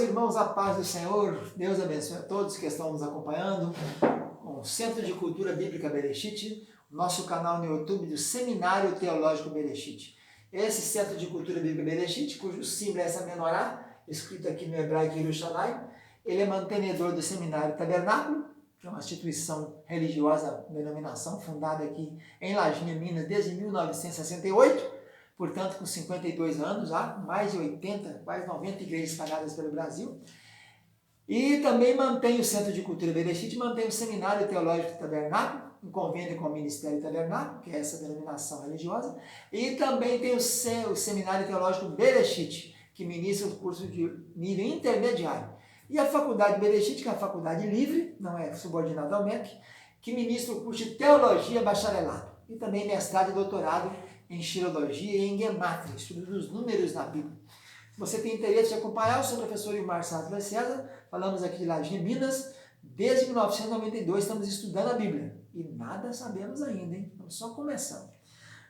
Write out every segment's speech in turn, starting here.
Meus irmãos, a paz do Senhor, Deus abençoe a todos que estão nos acompanhando com o Centro de Cultura Bíblica Bereshit, nosso canal no YouTube do Seminário Teológico Bereshit. Esse Centro de Cultura Bíblica Bereshit, cujo símbolo é essa menorá, escrito aqui no hebraico Yerushalayim, ele é mantenedor do Seminário Tabernáculo, que é uma instituição religiosa, denominação, fundada aqui em Lajinha, Minas, desde 1968, portanto, com 52 anos, há mais de 80, quase 90 igrejas espalhadas pelo Brasil. E também mantém o Centro de Cultura Bereshit, mantém o Seminário Teológico Tabernáculo, em convênio com o Ministério Tabernáculo, que é essa denominação religiosa, e também tem o Seminário Teológico Bereshit, que ministra o curso de nível intermediário. E a Faculdade Bereshit, que é uma faculdade livre, não é subordinada ao MEC, que ministra o curso de Teologia Bacharelado, e também mestrado e doutorado em Xilologia e em Gematria, estudo dos números na Bíblia. Se você tem interesse de acompanhar, eu sou o professor Ilmar Sattler César, falamos aqui de Lajinha, Minas, desde 1992 estamos estudando a Bíblia, e nada sabemos ainda, hein? Estamos só começando.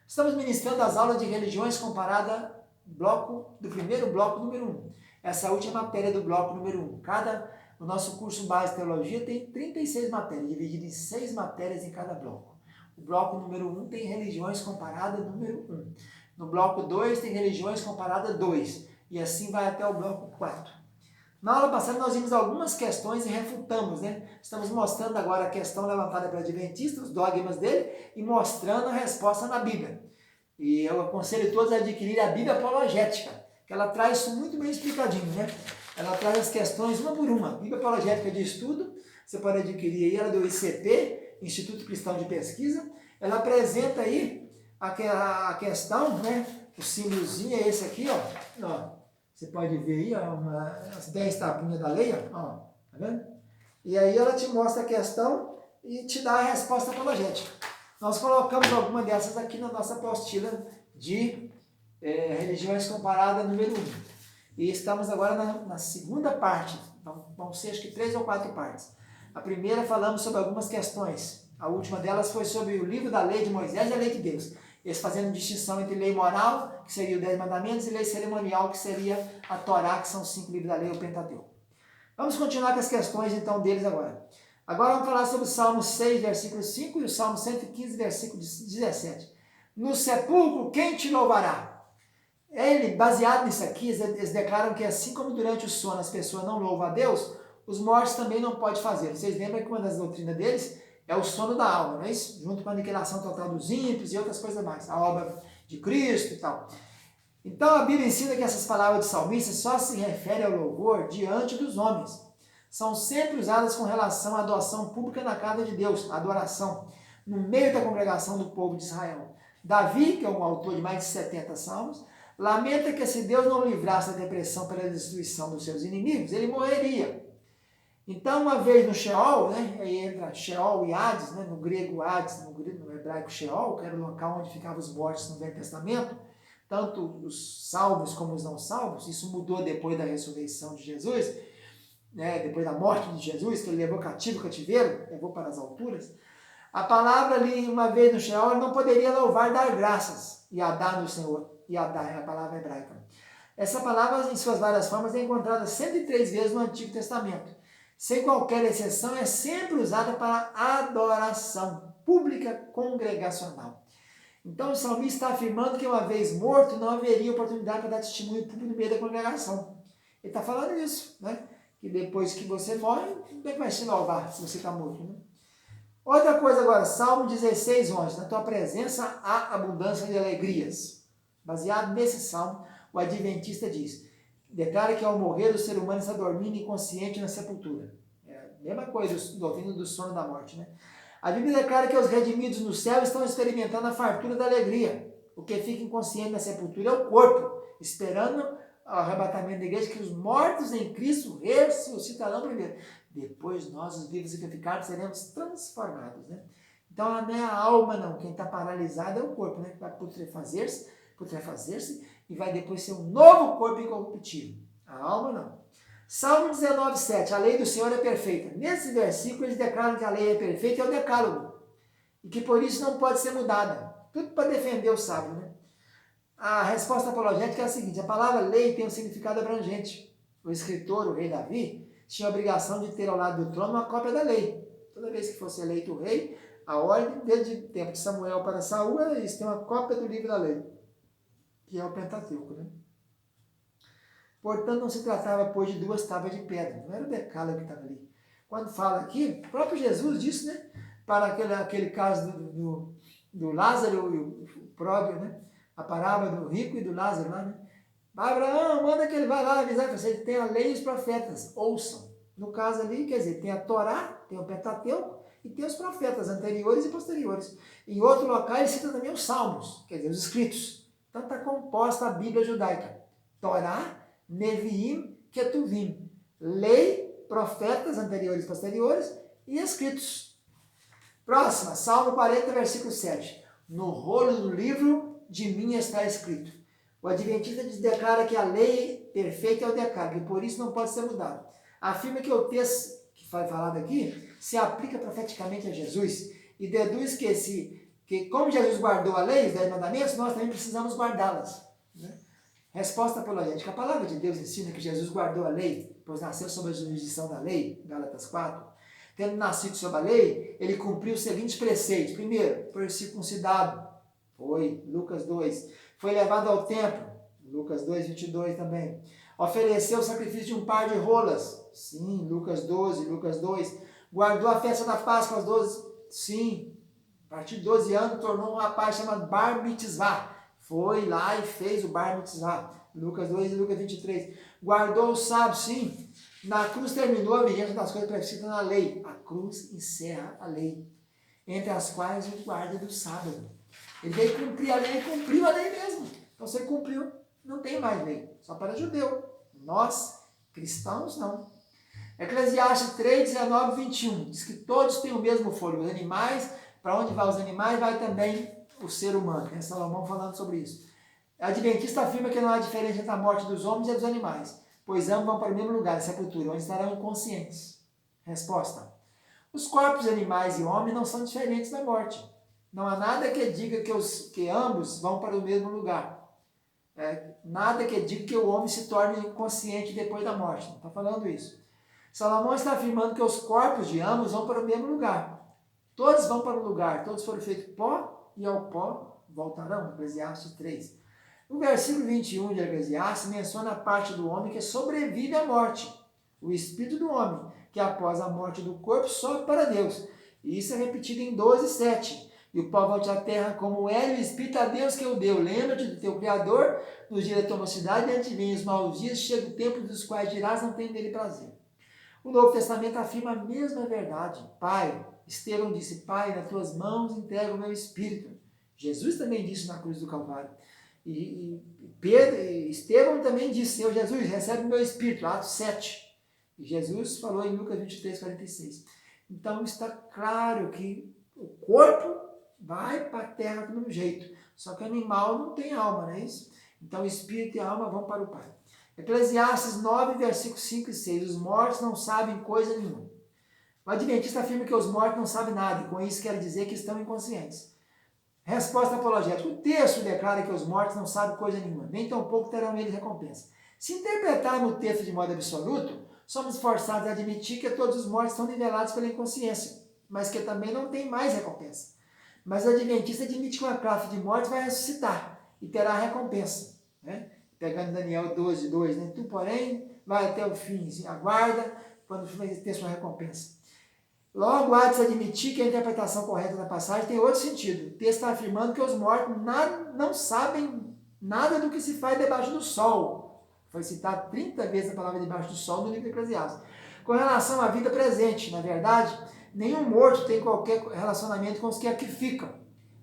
Estamos ministrando as aulas de religiões comparada do primeiro bloco número 1. Essa é a última matéria do bloco número 1. O nosso curso base de teologia tem 36 matérias, dividido em 6 matérias em cada bloco. O bloco número 1 tem religiões comparadas número 1. No bloco 2 tem religiões comparadas 2. E assim vai até o bloco 4. Na aula passada nós vimos algumas questões e refutamos, né? Estamos mostrando agora a questão levantada pelo Adventista, os dogmas dele, e mostrando a resposta na Bíblia. E eu aconselho todos a adquirir a Bíblia Apologética, que ela traz isso muito bem explicadinho, né? Ela traz as questões uma por uma. A Bíblia Apologética de estudo, você pode adquirir aí, ela é do ICP, Instituto Cristão de Pesquisa. Ela apresenta aí a questão, né? O símbolozinho é esse aqui, ó. Você pode ver aí, ó, as 10 tabuinhas da lei, ó, tá vendo? E aí ela te mostra a questão e te dá a resposta apologética. Nós colocamos alguma dessas aqui na nossa apostila de religiões comparadas número 1. E estamos agora na segunda parte, vão ser acho que 3 ou 4 partes. A primeira falamos sobre algumas questões. A última delas foi sobre o livro da lei de Moisés e a lei de Deus. Eles fazendo distinção entre lei moral, que seria os 10 mandamentos, e lei cerimonial, que seria a Torá, que são os 5 livros da lei, o Pentateuco. Vamos continuar com as questões então deles agora. Agora vamos falar sobre o Salmo 6, versículo 5 e o Salmo 115, versículo 17. No sepulcro, quem te louvará? Baseado nisso aqui, eles declaram que assim como durante o sono as pessoas não louvam a Deus, os mortos também não podem fazer. Vocês lembram que uma das doutrinas deles é o sono da alma, não é isso? Junto com a aniquilação total dos ímpios e outras coisas mais. A obra de Cristo e tal. Então a Bíblia ensina que essas palavras de salmista só se referem ao louvor diante dos homens. São sempre usadas com relação à adoração pública na casa de Deus, a adoração, no meio da congregação do povo de Israel. Davi, que é um autor de mais de 70 salmos, lamenta que se Deus não livrasse da depressão pela destruição dos seus inimigos, ele morreria. Então, uma vez no Sheol, né, aí entra Sheol e Hades, né, no grego Hades, no hebraico Sheol, que era o local onde ficavam os mortos no Velho Testamento, tanto os salvos como os não salvos, isso mudou depois da ressurreição de Jesus, né, depois da morte de Jesus, que ele levou cativo o cativeiro, levou para as alturas. A palavra ali, uma vez no Sheol, ele não poderia louvar, dar graças, Yadá no Senhor, Yadá é a palavra hebraica. Essa palavra, em suas várias formas, é encontrada 103 vezes no Antigo Testamento. Sem qualquer exceção, é sempre usada para adoração pública congregacional. Então o salmista está afirmando que uma vez morto não haveria oportunidade para dar testemunho público no meio da congregação. Ele está falando isso, né? Que depois que você morre, como é que vai se louvar se você está morto, né? Outra coisa agora, Salmo 16, 11. Na tua presença há abundância de alegrias. Baseado nesse salmo, o Adventista diz: declara que ao morrer o ser humano está dormindo inconsciente na sepultura. É a mesma coisa, ouvindo do sono da morte, né? A Bíblia declara que os redimidos no céu estão experimentando a fartura da alegria. O que fica inconsciente na sepultura é o corpo, esperando o arrebatamento da igreja, que os mortos em Cristo ressuscitarão primeiro. Depois nós, os vivos e vivificados, seremos transformados, né? Então não é a alma, não. Quem está paralisado é o corpo, né? Que vai putrefazer-se e vai depois ser um novo corpo incorruptível. A alma não. Salmo 19, 7. A lei do Senhor é perfeita. Nesse versículo eles declaram que a lei é perfeita, é o decálogo. E que por isso não pode ser mudada. Tudo para defender o sábio, né? A resposta apologética é a seguinte: a palavra lei tem um significado abrangente. o escritor, o rei Davi, tinha a obrigação de ter ao lado do trono uma cópia da lei. Toda vez que fosse eleito o rei, a ordem, desde o tempo de Samuel para Saul, era isso, tem uma cópia do livro da lei, que é o Pentateuco, né? Portanto, não se tratava, pois, de 2 tábuas de pedra, não era o decálogo que estava ali. Quando fala aqui, o próprio Jesus disse, né, para aquele caso do Lázaro e o próprio, né, a parábola do rico e do Lázaro lá, né? Abraão, manda que ele vá lá avisar que você tem a lei e os profetas, ouçam. No caso ali, quer dizer, tem a Torá, tem o Pentateuco e tem os profetas anteriores e posteriores. Em outro local ele cita também os Salmos, quer dizer, os escritos. Então está composta a Bíblia judaica. Torá, Neviim, Ketuvim. Lei, profetas anteriores e posteriores e escritos. Próxima, Salmo 40, versículo 7. No rolo do livro de mim está escrito. O Adventista declara que a lei perfeita é o decálogo e por isso não pode ser mudado. Afirma que o texto que foi falado aqui se aplica profeticamente a Jesus e deduz que como Jesus guardou a lei, os 10 mandamentos, nós também precisamos guardá-las. Né? Resposta apologética. A palavra de Deus ensina que Jesus guardou a lei, pois nasceu sob a jurisdição da lei, Gálatas 4. Tendo nascido sob a lei, ele cumpriu os seguintes preceitos. Primeiro, foi circuncidado. Foi, Lucas 2. Foi levado ao templo, Lucas 2, 22 também. Ofereceu o sacrifício de um par de rolas, sim, Lucas 12, Lucas 2. Guardou a festa da Páscoa aos 12, sim. A partir de 12 anos, tornou um rapaz chamado Bar Mitzvah. Foi lá e fez o Bar Mitzvah, Lucas 2 e Lucas 23. Guardou o sábado, sim. Na cruz terminou a vigência das coisas prescritas na lei. A cruz encerra a lei, entre as quais o guarda do sábado. Ele veio cumprir a lei e cumpriu a lei mesmo. Então, se ele cumpriu, não tem mais lei. Só para judeu. Nós, cristãos, não. Eclesiastes 3, 19 e 21. Diz que todos têm o mesmo fôlego. Os animais, para onde vai os animais, vai também o ser humano. É Salomão falando sobre isso. A Adventista afirma que não há diferença entre a morte dos homens e dos animais, pois ambos vão para o mesmo lugar, a sepultura, onde estarão inconscientes. Resposta. Os corpos animais e homens não são diferentes da morte. Não há nada que diga que ambos vão para o mesmo lugar. Nada que diga que o homem se torne inconsciente depois da morte. Não está falando isso. Salomão está afirmando que os corpos de ambos vão para o mesmo lugar. Todos vão para o lugar. Todos foram feitos pó e ao pó voltarão. Eclesiastes 3. O versículo 21 de Eclesiastes menciona a parte do homem que sobrevive à morte. O espírito do homem, que após a morte do corpo sobe para Deus. E isso é repetido em 12, 7. E o pó volte à terra como é, e o Espírito a Deus que o deu. Lembra-te do teu Criador, nos dias da tua mocidade, e antes vem os maus dias, chega o tempo dos quais dirás, não tenho nele prazer. O Novo Testamento afirma a mesma verdade. Pai, Estevão disse, Pai, nas tuas mãos entrego o meu Espírito. Jesus também disse na cruz do Calvário. E Estevão também disse, Senhor Jesus, recebe o meu Espírito, Atos 7. E Jesus falou em Lucas 23, 46. Então está claro que o corpo vai para a terra do mesmo jeito. Só que o animal não tem alma, não é isso? Então, o espírito e a alma vão para o Pai. Eclesiastes 9, versículos 5 e 6. Os mortos não sabem coisa nenhuma. O Adventista afirma que os mortos não sabem nada, e com isso quer dizer que estão inconscientes. Resposta apologética. O texto declara que os mortos não sabem coisa nenhuma, nem tampouco terão eles recompensa. Se interpretarmos o texto de modo absoluto, somos forçados a admitir que todos os mortos estão nivelados pela inconsciência, mas que também não tem mais recompensa. Mas o Adventista admite que uma classe de mortos vai ressuscitar e terá recompensa. Né? Pegando Daniel 12, 2, né? Tu, porém, vai até o fim, assim, aguarda quando vai ter sua recompensa. Logo, há de se admitir que a interpretação correta da passagem tem outro sentido. O texto está afirmando que os mortos não sabem nada do que se faz debaixo do sol. Foi citado 30 vezes a palavra debaixo do sol no livro de Eclesiastes. Com relação à vida presente, na verdade, nenhum morto tem qualquer relacionamento com os que aqui ficam.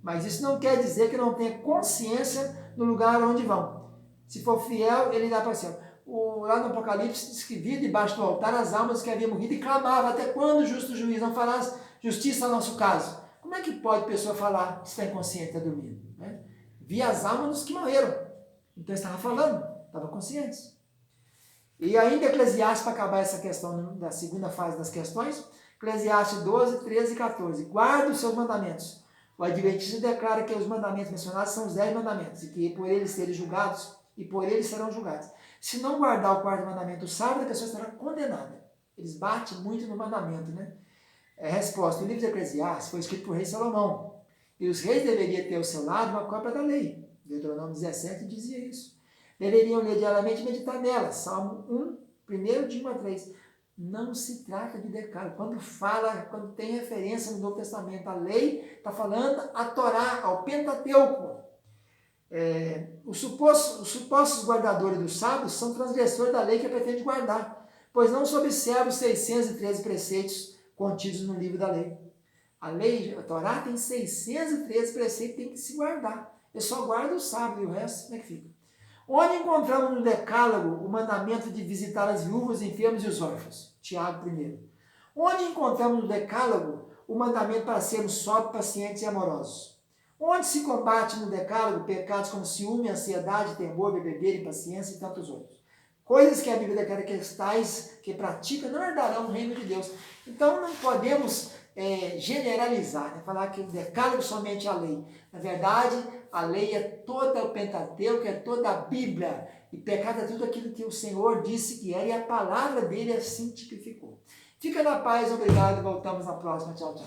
Mas isso não quer dizer que não tenha consciência no lugar onde vão. Se for fiel, ele irá para o céu. Lá no Apocalipse diz que via debaixo do altar as almas que haviam morrido e clamava até quando o justo juiz não falasse justiça no nosso caso. Como é que pode a pessoa falar que está inconsciente, está dormindo? Né? Via as almas dos que morreram. Então estava falando, estava conscientes. E ainda Eclesiastes, para acabar essa questão da segunda fase das questões, Eclesiastes 12, 13 e 14. Guarda os seus mandamentos. O Adventista declara que os mandamentos mencionados são os 10 mandamentos e que por eles serem julgados e por eles serão julgados. Se não guardar o quarto mandamento do sábado, a pessoa estará condenada. Eles batem muito no mandamento, né? Resposta: o livro de Eclesiastes foi escrito por rei Salomão. E os reis deveriam ter ao seu lado uma cópia da lei. Deuteronômio 17 dizia isso. Deveriam ler diariamente e meditar nela. Salmo 1, 1 de 1 a 3. Não se trata de decálogo. Quando tem referência no Novo Testamento, a lei está falando a Torá, ao Pentateuco. Os supostos guardadores dos sábados são transgressores da lei que pretende guardar, pois não se observam os 613 preceitos contidos no livro da lei. A Torá tem 613 preceitos que tem que se guardar. Eu só guardo o sábado e o resto, como é que fica? Onde encontramos no decálogo o mandamento de visitar as viúvas, enfermos e os órfãos? Tiago 1. Onde encontramos no decálogo o mandamento para sermos sóbrios, pacientes e amorosos? Onde se combate no decálogo pecados como ciúme, ansiedade, temor, bebedeira, impaciência e tantos outros? Coisas que a Bíblia declara que tais que praticam não herdarão o reino de Deus. Então não podemos generalizar, né? Falar que o decálogo somente a lei. Na verdade, a lei é toda o Pentateuco, é toda a Bíblia. E pecado é tudo aquilo que o Senhor disse que era e a palavra dele assim tipificou. Fica na paz, obrigado. Voltamos na próxima. Tchau, tchau.